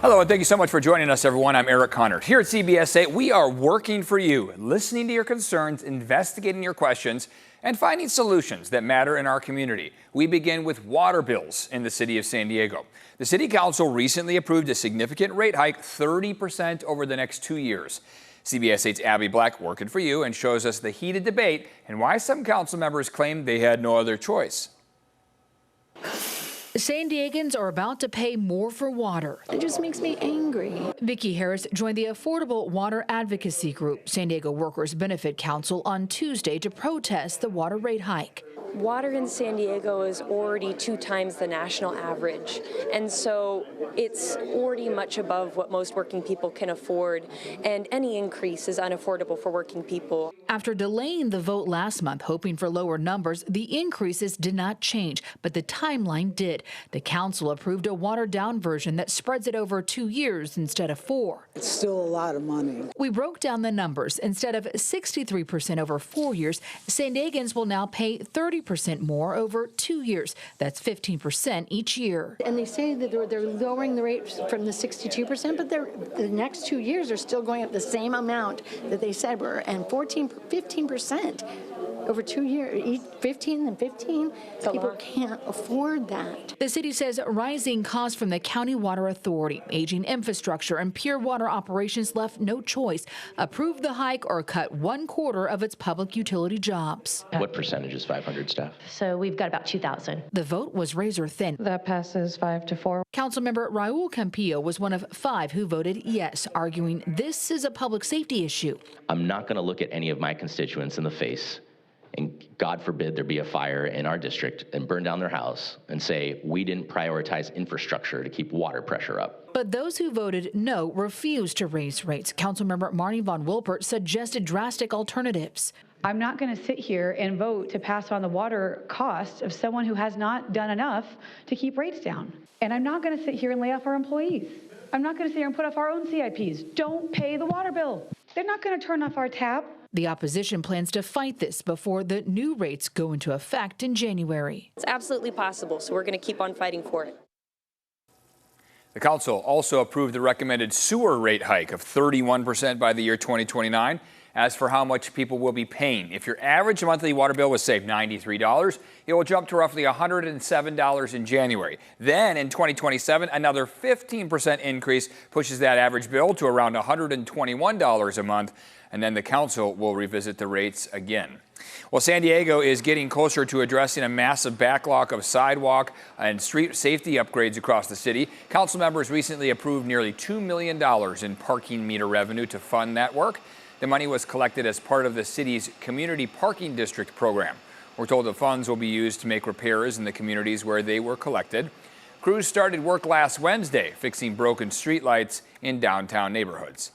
Hello, and thank you so much for joining us, everyone. I'm Eric Connard. Here at CBS 8, we are working for you, listening to your concerns, investigating your questions, and finding solutions that matter in our community. We begin with water bills in the city of San Diego. The city council recently approved a significant rate hike, 30% over the next 2 years. CBS 8's Abby Black working for you and shows us the heated debate and why some council members claim they had no other choice. San Diegans are about to pay more for water. It just makes me angry. Vicki Harris joined the Affordable Water Advocacy Group, San Diego Workers Benefit Council, on Tuesday to protest the water rate hike. Water in San Diego is already 2 times the national average, and so it's already much above what most working people can afford, and any increase is unaffordable for working people. After delaying the vote last month, hoping for lower numbers, the increases did not change, but the timeline did. The council approved a watered-down version that spreads it over 2 years instead of 4. It's still a lot of money. We broke down the numbers. Instead of 63% over 4 years, San Diegans will now pay 30% more over 2 years. That's 15% each year. And they say that they're lowering the rate from the 62%, but the next 2 years are still going up the same amount that they said were, and 15% over 2 years, 15 and 15. People can't afford that. The city says rising costs from the County Water Authority, aging infrastructure, and pure water operations left no choice. Approve the hike or cut 1/4 of its public utility jobs. What percentage is 500 staff? So we've got about 2,000. The vote was razor thin. That passes 5-4. Councilmember Raul Campillo was one of 5 who voted yes, arguing this is a public safety issue. I'm not going to look at any of my constituents in the face, and God forbid there be a fire in our district and burn down their house and say we didn't prioritize infrastructure to keep water pressure up. But those who voted no refused to raise rates. Councilmember Marnie Von Wilpert suggested drastic alternatives. I'm not going to sit here and vote to pass on the water costs of someone who has not done enough to keep rates down. And I'm not going to sit here and lay off our employees. I'm not going to sit here and put off our own CIPs. Don't pay the water bill. They're not going to turn off our tap. The opposition plans to fight this before the new rates go into effect in January. It's absolutely possible, so we're going to keep on fighting for it. The council also approved the recommended sewer rate hike of 31% by the year 2029. As for how much people will be paying, if your average monthly water bill was, say, $93, it will jump to roughly $107 in January. Then in 2027, another 15% increase pushes that average bill to around $121 a month. And then the council will revisit the rates again. Well, San Diego is getting closer to addressing a massive backlog of sidewalk and street safety upgrades across the city. Council members recently approved nearly $2 million in parking meter revenue to fund that work. The money was collected as part of the city's Community Parking District program. We're told the funds will be used to make repairs in the communities where they were collected. Crews started work last Wednesday, fixing broken streetlights in downtown neighborhoods.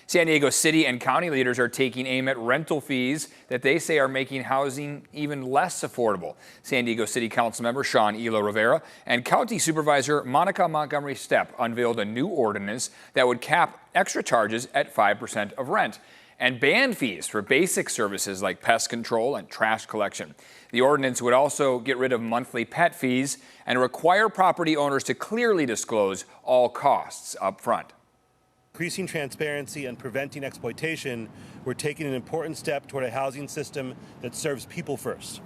San Diego city and county leaders are taking aim at rental fees that they say are making housing even less affordable. San Diego City Council member Sean Elo Rivera and County Supervisor Monica Montgomery Stepp unveiled a new ordinance that would cap extra charges at 5% of rent and ban fees for basic services like pest control and trash collection. The ordinance would also get rid of monthly pet fees and require property owners to clearly disclose all costs up front. Increasing transparency and preventing exploitation, we're taking an important step toward a housing system that serves people first.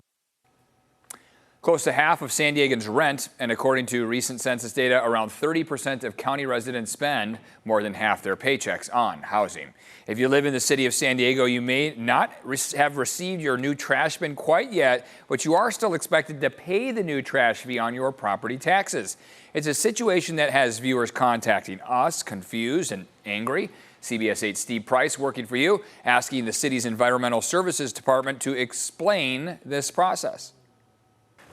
Close to half of San Diegans rent, and according to recent census data, around 30% of county residents spend more than half their paychecks on housing. If you live in the city of San Diego, you may not have received your new trash bin quite yet, but you are still expected to pay the new trash fee on your property taxes. It's a situation that has viewers contacting us, confused and angry. CBS 8's Steve Price working for you, asking the city's Environmental Services Department to explain this process.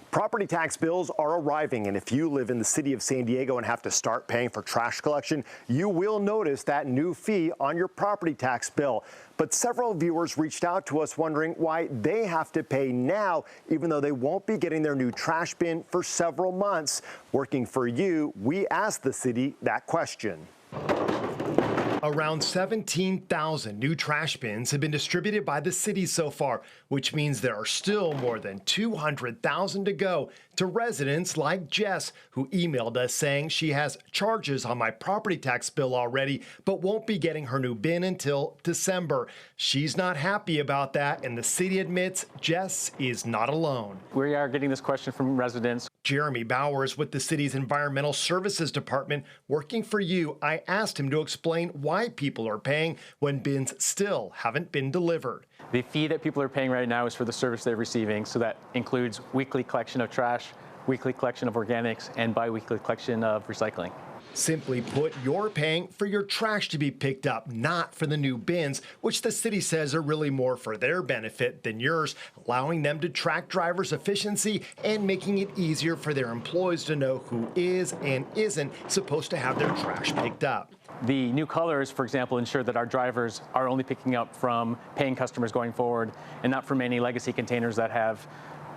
Property tax bills are arriving, and if you live in the city of San Diego and have to start paying for trash collection, you will notice that new fee on your property tax bill. But several viewers reached out to us wondering why they have to pay now, even though they won't be getting their new trash bin for several months. Working for you, we asked the city that question. Around 17,000 new trash bins have been distributed by the city so far, which means there are still more than 200,000 to go to residents like Jess, who emailed us saying she has charges on my property tax bill already, but won't be getting her new bin until December. She's not happy about that, and the city admits Jess is not alone. We are getting this question from residents. Jeremy Bowers with the city's Environmental Services Department working for you. I asked him to explain why people are paying when bins still haven't been delivered. The fee that people are paying right now is for the service they're receiving, so that includes weekly collection of trash, weekly collection of organics, and bi-weekly collection of recycling. Simply put, you're paying for your trash to be picked up, not for the new bins, which the city says are really more for their benefit than yours, allowing them to track drivers' efficiency and making it easier for their employees to know who is and isn't supposed to have their trash picked up. The new colors, for example, ensure that our drivers are only picking up from paying customers going forward and not from any legacy containers that have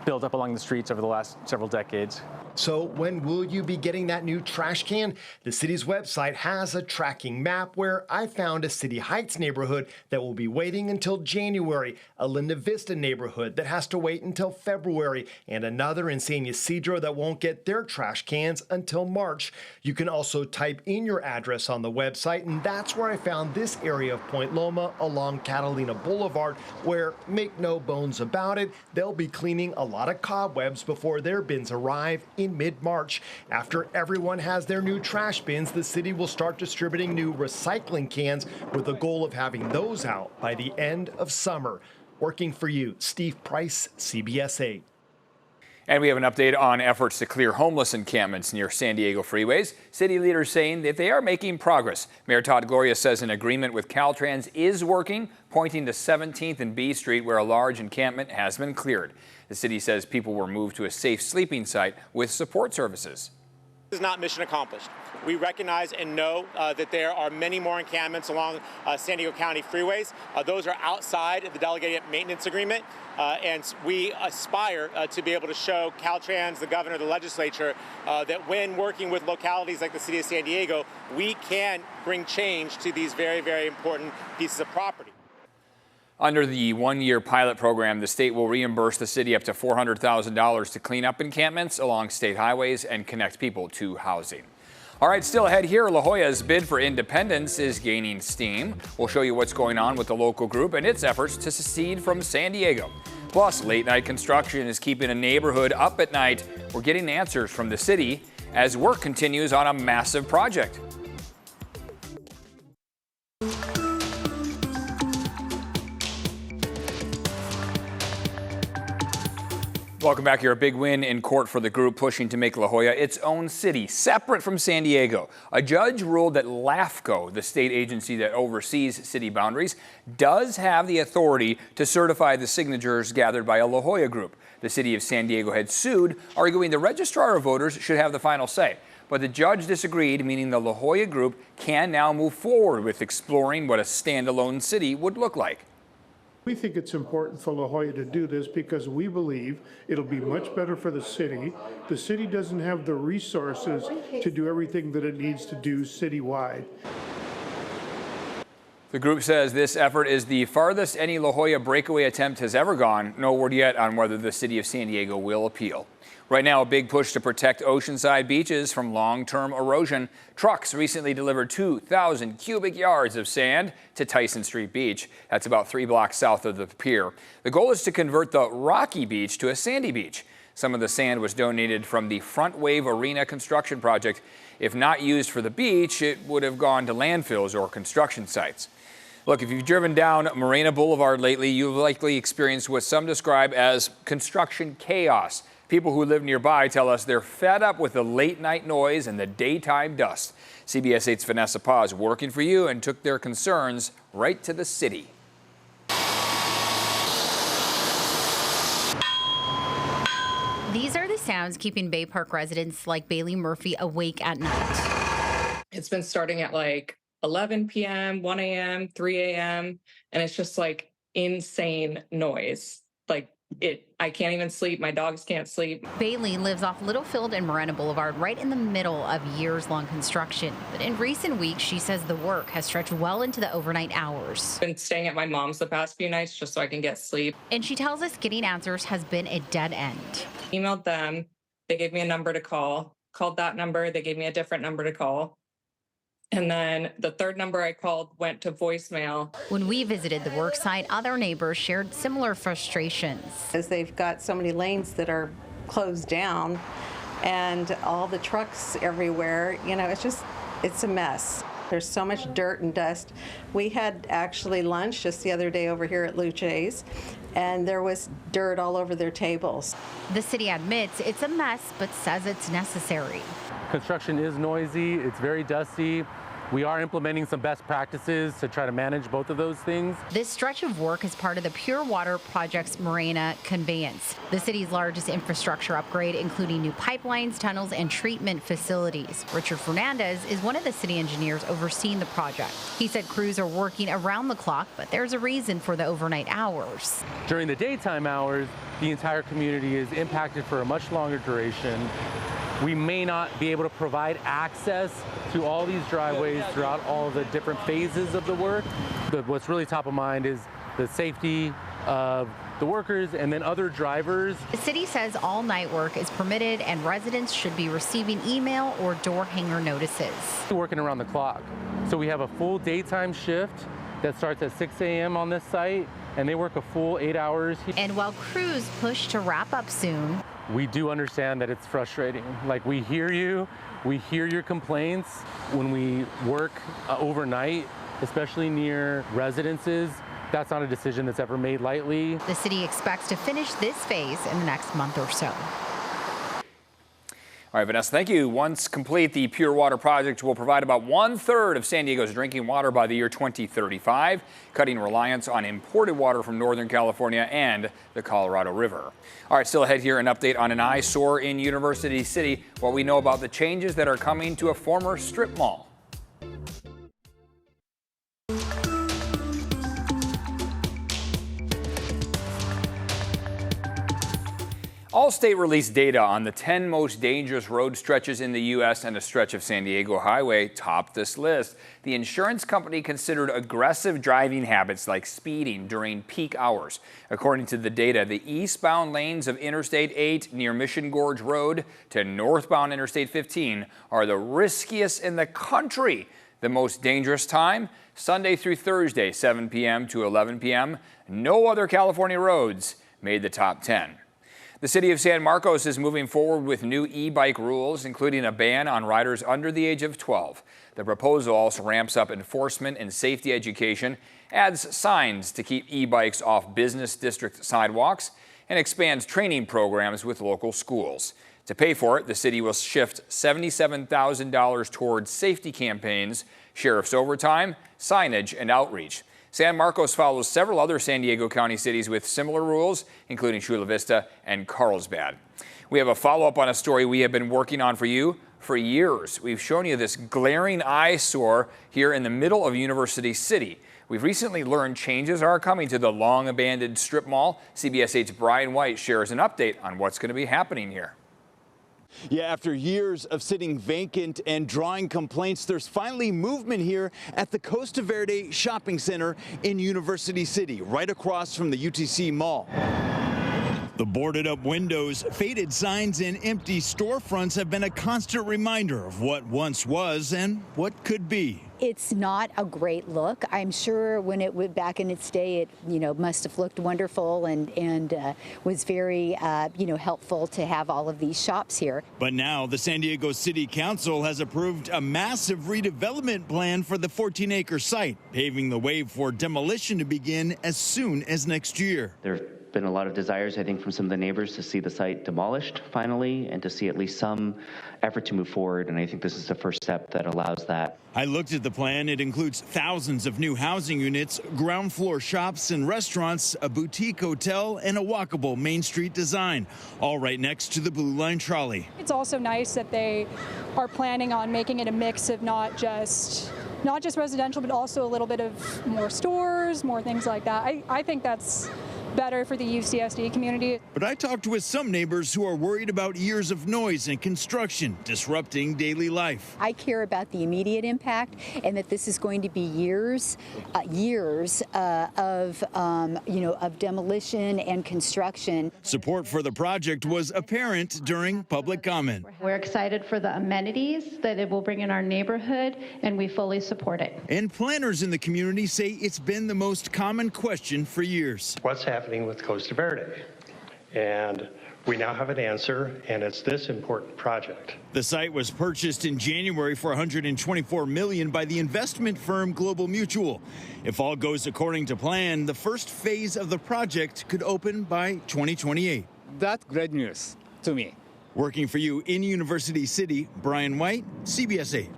built up along the streets over the last several decades. So when will you be getting that new trash can? The city's website has a tracking map where I found a City Heights neighborhood that will be waiting until January, a Linda Vista neighborhood that has to wait until February, and another in San Ysidro that won't get their trash cans until March. You can also type in your address on the website, and that's where I found this area of Point Loma along Catalina Boulevard, where, make no bones about it, they'll be cleaning a lot of cobwebs before their bins arrive in mid-March. After everyone has their new trash bins, the city will start distributing new recycling cans with the goal of having those out by the end of summer. Working for you, Steve Price, CBS 8. And we have an update on efforts to clear homeless encampments near San Diego freeways. City leaders saying that they are making progress. Mayor Todd Gloria says an agreement with Caltrans is working, pointing to 17th and B Street where a large encampment has been cleared. The city says people were moved to a safe sleeping site with support services. This is not mission accomplished. We recognize and know that there are many more encampments along San Diego County freeways. Those are outside of the delegated maintenance agreement, and we aspire to be able to show Caltrans, the governor, the legislature, that when working with localities like the city of San Diego, we can bring change to these very, very important pieces of property. Under the one-year pilot program, the state will reimburse the city up to $400,000 to clean up encampments along state highways and connect people to housing. All right, still ahead here, La Jolla's bid for independence is gaining steam. We'll show you what's going on with the local group and its efforts to secede from San Diego. Plus, late-night construction is keeping a neighborhood up at night. We're getting answers from the city as work continues on a massive project. Welcome back here. A big win in court for the group pushing to make La Jolla its own city, separate from San Diego. A judge ruled that LAFCO, the state agency that oversees city boundaries, does have the authority to certify the signatures gathered by a La Jolla group. The city of San Diego had sued, arguing the registrar of voters should have the final say. But the judge disagreed, meaning the La Jolla group can now move forward with exploring what a standalone city would look like. We think it's important for La Jolla to do this because we believe it'll be much better for the city. The city doesn't have the resources to do everything that it needs to do citywide. The group says this effort is the farthest any La Jolla breakaway attempt has ever gone. No word yet on whether the city of San Diego will appeal. Right now, a big push to protect oceanside beaches from long-term erosion. Trucks recently delivered 2,000 cubic yards of sand to Tyson Street Beach. That's about 3 blocks south of the pier. The goal is to convert the rocky beach to a sandy beach. Some of the sand was donated from the Front Wave Arena construction project. If not used for the beach, it would have gone to landfills or construction sites. Look, if you've driven down Marina Boulevard lately, you've likely experienced what some describe as construction chaos. People who live nearby tell us they're fed up with the late night noise and the daytime dust. CBS 8's Vanessa Paz working for you and took their concerns right to the city. These are the sounds keeping Bay Park residents like Bailey Murphy awake at night. It's been starting at like 11 p.m., 1 a.m., 3 a.m., and it's just like insane noise. Like I can't even sleep. My dogs can't sleep. Bailey lives off Littlefield and Marina Boulevard, right in the middle of years-long construction. But in recent weeks, she says the work has stretched well into the overnight hours. Been staying at my mom's the past few nights just so I can get sleep. And she tells us getting answers has been a dead end. Emailed them. They gave me a number to call. Called that number. They gave me a different number to call. And then the third number I called went to voicemail. When we visited the work site, other neighbors shared similar frustrations. As they've got so many lanes that are closed down and all the trucks everywhere, you know, it's a mess. There's so much dirt and dust. We had actually lunch just the other day over here at Luce's, and there was dirt all over their tables. The city admits it's a mess, but says it's necessary. Construction is noisy, it's very dusty. We are implementing some best practices to try to manage both of those things. This stretch of work is part of the Pure Water Project's Marina conveyance, the city's largest infrastructure upgrade, including new pipelines, tunnels, and treatment facilities. Richard Fernandez is one of the city engineers overseeing the project. He said crews are working around the clock, but there's a reason for the overnight hours. During the daytime hours, the entire community is impacted for a much longer duration. We may not be able to provide access to all these driveways throughout all of the different phases of the work. What's really top of mind is the safety of the workers and then other drivers. The city says all night work is permitted and residents should be receiving email or door hanger notices. We're working around the clock. So we have a full daytime shift that starts at 6 a.m. on this site, and they work a full 8 hours. And while crews push to wrap up soon, we do understand that it's frustrating. Like, we hear you, we hear your complaints. When we work overnight, especially near residences, that's not a decision that's ever made lightly. The city expects to finish this phase in the next month or so. All right, Vanessa, thank you. Once complete, the Pure Water Project will provide about 1/3 of San Diego's drinking water by the year 2035, cutting reliance on imported water from Northern California and the Colorado River. All right, still ahead here, an update on an eyesore in University City, what we know about the changes that are coming to a former strip mall. Allstate released data on the 10 most dangerous road stretches in the U.S., and a stretch of San Diego Highway topped this list. The insurance company considered aggressive driving habits like speeding during peak hours. According to the data, the eastbound lanes of Interstate 8 near Mission Gorge Road to northbound Interstate 15 are the riskiest in the country. The most dangerous time, Sunday through Thursday, 7 p.m. to 11 p.m. No other California roads made the top 10. The city of San Marcos is moving forward with new e-bike rules, including a ban on riders under the age of 12. The proposal also ramps up enforcement and safety education, adds signs to keep e-bikes off business district sidewalks, and expands training programs with local schools. To pay for it, the city will shift $77,000 towards safety campaigns, sheriff's overtime, signage, and outreach. San Marcos follows several other San Diego County cities with similar rules, including Chula Vista and Carlsbad. We have a follow-up on a story we have been working on for you for years. We've shown you this glaring eyesore here in the middle of University City. We've recently learned changes are coming to the long-abandoned strip mall. CBS 8's Brian White shares an update on what's going to be happening here. Yeah, after years of sitting vacant and drawing complaints, there's finally movement here at the Costa Verde Shopping Center in University City, right across from the UTC Mall. The boarded up windows, faded signs, and empty storefronts have been a constant reminder of what once was and what could be. It's not a great look. I'm sure when it went back in its day, it must have looked wonderful and was very helpful to have all of these shops here. But now the San Diego City Council has approved a massive redevelopment plan for the 14-acre site, paving the way for demolition to begin as soon as next year. There have been a lot of desires, I think, from some of the neighbors to see the site demolished finally and to see at least some effort to move forward. And I think this is the first step that allows that. I looked at the plan. It includes thousands of new housing units, ground floor shops and restaurants, a boutique hotel, and a walkable Main Street design, all right next to the Blue Line trolley. It's also nice that they are planning on making it a mix of not just residential, but also a little bit of more stores, more things like that. I think that's better for the UCSD community. But I talked with some neighbors who are worried about years of noise and construction disrupting daily life. I care about the immediate impact and that this is going to be years of demolition and construction. Support for the project was apparent during public comment. We're excited for the amenities that it will bring in our neighborhood, and we fully support it. And planners in the community say it's been the most common question for years. What's happening with Costa Verde? And we now have an answer, and it's this important project. The site was purchased in January for $124 million by the investment firm Global Mutual. If all goes according to plan, the first phase of the project could open by 2028. That's great news to me. Working for you in University City, Brian White, CBS 8.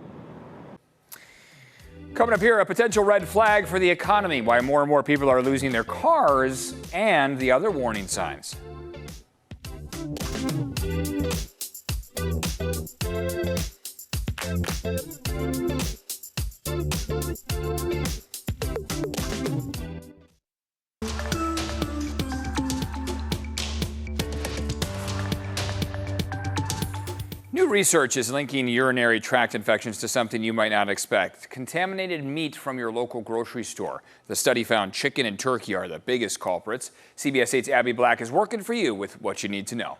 Coming up here, a potential red flag for the economy, why more and more people are losing their cars, and the other warning signs. New research is linking urinary tract infections to something you might not expect: contaminated meat from your local grocery store. The study found chicken and turkey are the biggest culprits. CBS 8's Abby Black is working for you with what you need to know.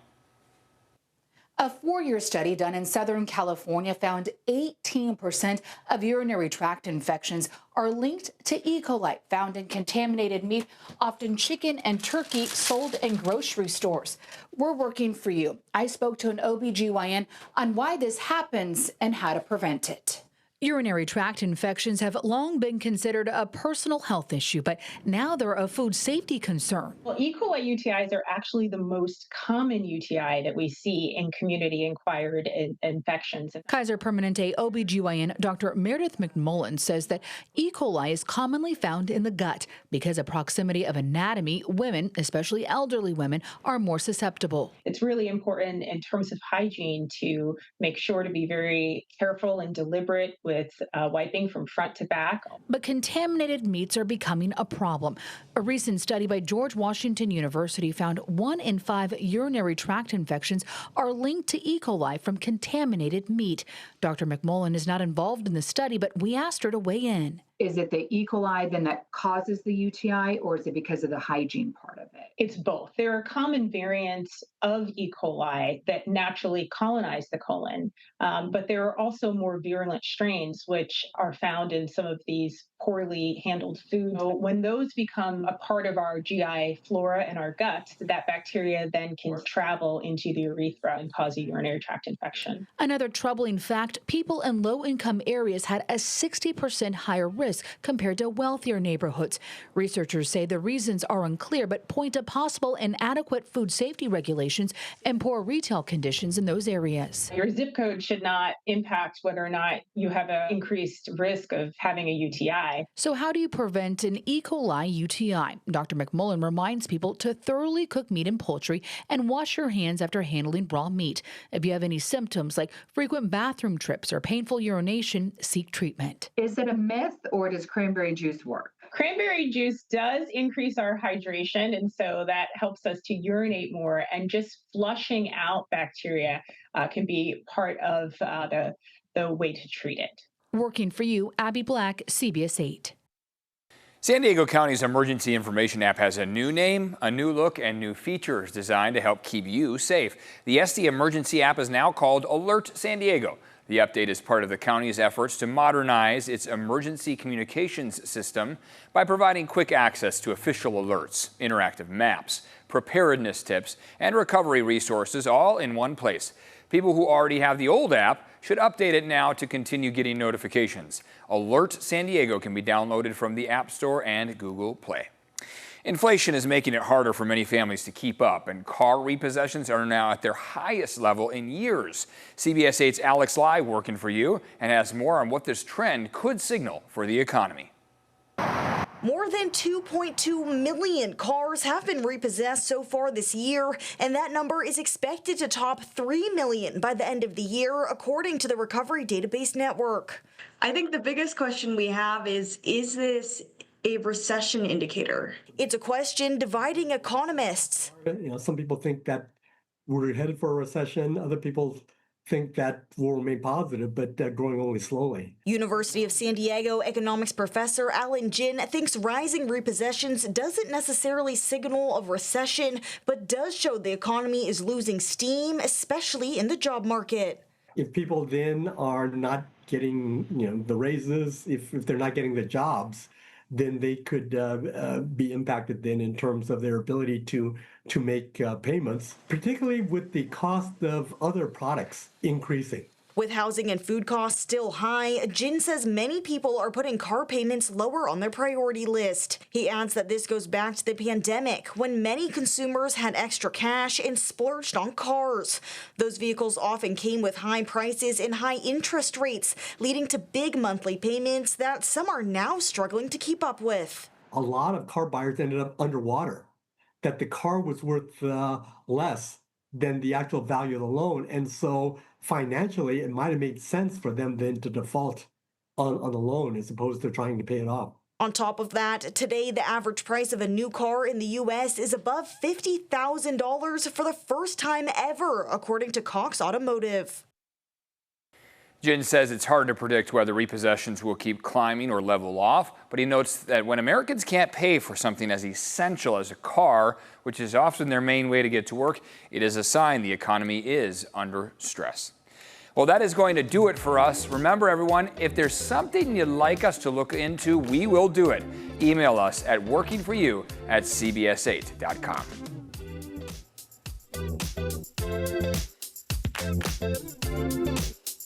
A 4-year study done in Southern California found 18% of urinary tract infections are linked to E. coli found in contaminated meat, often chicken and turkey sold in grocery stores. We're working for you. I spoke to an OBGYN on why this happens and how to prevent it. Urinary tract infections have long been considered a personal health issue, but now they're a food safety concern. Well, E. coli UTIs are actually the most common UTI that we see in community-acquired infections. Kaiser Permanente OBGYN Dr. Meredith McMullen says that E. coli is commonly found in the gut. Because of proximity of anatomy, women, especially elderly women, are more susceptible. It's really important in terms of hygiene to make sure to be very careful and deliberate with wiping from front to back. But contaminated meats are becoming a problem. A recent study by George Washington University found 1 in 5 urinary tract infections are linked to E. coli from contaminated meat. Dr. McMullen is not involved in the study, but we asked her to weigh in. Is it the E. coli then that causes the UTI, or is it because of the hygiene part of it? It's both. There are common variants of E. coli that naturally colonize the colon, but there are also more virulent strains which are found in some of these poorly handled foods. So when those become a part of our GI flora and our gut, that bacteria then can travel into the urethra and cause a urinary tract infection. Another troubling fact, people in low-income areas had a 60% higher risk compared to wealthier neighborhoods. Researchers say the reasons are unclear, but point to possible inadequate food safety regulations and poor retail conditions in those areas. Your zip code should not impact whether or not you have an increased risk of having a UTI. So how do you prevent an E. coli UTI? Dr. McMullen reminds people to thoroughly cook meat and poultry and wash your hands after handling raw meat. If you have any symptoms like frequent bathroom trips or painful urination, seek treatment. Is it a myth, or does cranberry juice work? Cranberry juice does increase our hydration, and so that helps us to urinate more, and just flushing out bacteria can be part of the way to treat it. Working for you, Abby Black, CBS 8. San Diego County's emergency information app has a new name, a new look, and new features designed to help keep you safe. The SD Emergency app is now called Alert San Diego. The update is part of the county's efforts to modernize its emergency communications system by providing quick access to official alerts, interactive maps, preparedness tips, and recovery resources all in one place. People who already have the old app should update it now to continue getting notifications. Alert San Diego can be downloaded from the App Store and Google Play. Inflation is making it harder for many families to keep up, and car repossessions are now at their highest level in years. CBS 8's Alex Lai working for you and has more on what this trend could signal for the economy. More than 2.2 million cars have been repossessed so far this year, and that number is expected to top 3 million by the end of the year, according to the Recovery Database Network. I think the biggest question we have is this a recession indicator? It's a question dividing economists. Some people think that we're headed for a recession. Other people think that will remain positive, but growing only slowly. University of San Diego economics professor Alan Jin thinks rising repossessions doesn't necessarily signal a recession, but does show the economy is losing steam, especially in the job market. If people then are not getting, the raises, if they're not getting the jobs, then they could be impacted then in terms of their ability to make payments, particularly with the cost of other products increasing. With housing and food costs still high, Jin says many people are putting car payments lower on their priority list. He adds that this goes back to the pandemic, when many consumers had extra cash and splurged on cars. Those vehicles often came with high prices and high interest rates, leading to big monthly payments that some are now struggling to keep up with. A lot of car buyers ended up underwater, that the car was worth less than the actual value of the loan. And so financially, it might have made sense for them then to default on the loan as opposed to trying to pay it off. On top of that, today the average price of a new car in the U.S. is above $50,000 for the first time ever, according to Cox Automotive. Jin says it's hard to predict whether repossessions will keep climbing or level off, but he notes that when Americans can't pay for something as essential as a car, which is often their main way to get to work, it is a sign the economy is under stress. Well, that is going to do it for us. Remember, everyone, if there's something you'd like us to look into, we will do it. Email us at workingforyou@cbs8.com.